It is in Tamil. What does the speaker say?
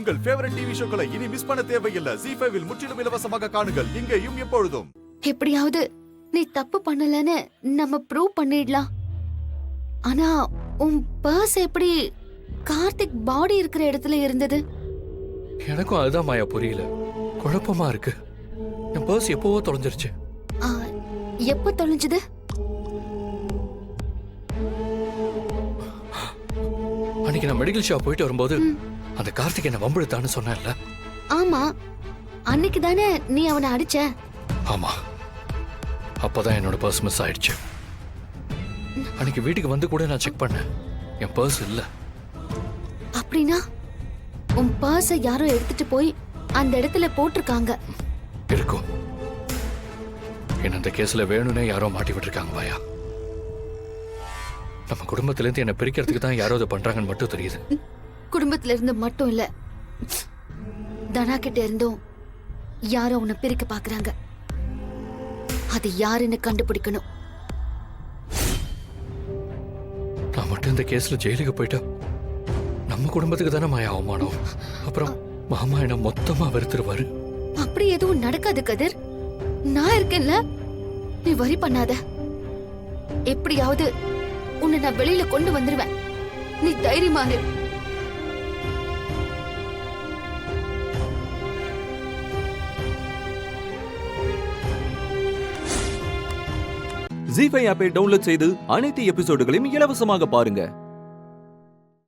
உங்கள் ஃபேவரட் டிவி ஷோக்களை இனி மிஸ் பண்ண தேவையில்லை. ZEE5 இல் முற்றிலும் இலவசமாக காணுங்கள். இங்கேயும் எப்பொழுதும். எப்படியாவது நீ தப்பு பண்ணலன்னு நம்ம ப்ரூவ் பண்ணிடலாம். ஆனா உன் பர்ஸ் எப்படி கார்த்திக் பாடி இருக்கிற இடத்துல இருந்தது? எனக்கும் அதுதான் மாயா புரியல. குழப்பமா இருக்கு. என் பர்ஸ் எப்பவோ தொலைஞ்சிருச்சு. ஆ, எப்போ தொலைஞ்சது? அன்னைக்கு நான் மெடிக்கல் ஷாப் போயிட்டு வரும்போது அந்த கார்த்திக் என்ன வம்பிழுத்தான்னு சொன்னேன்ல. ஆமா, அன்னைக்கு தானே நீ அவனை அடிச்ச. ஆமா, அப்பதான் என்னோட பர்ஸ் மிஸ் ஆயிடுச்சு. அன்னைக்கு வீட்டுக்கு வந்து கூட நான் செக் பண்ணேன், என் பர்ஸ் இல்ல. அப்படின்னா உன் பர்ஸை யாரோ எடுத்துட்டு போய் அந்த இடத்துல போட்டிருக்காங்க. இருக்கும். என்ன இந்த கேஸ்ல வேணும்னே யாரோ மாட்டி விட்டுருக்காங்க மாயா. நம்ம குடும்பத்துல இருந்து என்ன பிரிக்கிறதுக்கு தான் யாரோ அதை பண்றாங்கன்னு மட்டும் தெரியுது. குடும்பத்துல இருந்து மட்டும் இல்ல, தனா கிட்ட இருந்தும் யாரோ உன்னை பிரிக்க பாக்குறாங்க. அது யாருன்னு கண்டுபிடிக்கணும். நான் மட்டும் இந்த கேஸ்ல ஜெயிலுக்கு போயிட்டா நம்ம குடும்பத்துக்கு தானே மாயா அவமானம். அப்புறம் மாமா என்ன மொத்தமா வெறுத்துருவாரு. அப்படி எதுவும் நடக்காது கதிர், நான் இருக்கேன்ல, நீ வரி பண்ணாத. எப்படியாவது உன்னை நான் வெளியில கொண்டு வந்துருவேன். நீ தைரியமா இரு. ZEE5 ஆப்பை டவுன்லோட் செய்து அனைத்து எபிசோடுகளையும் இலவசமாக பாருங்க.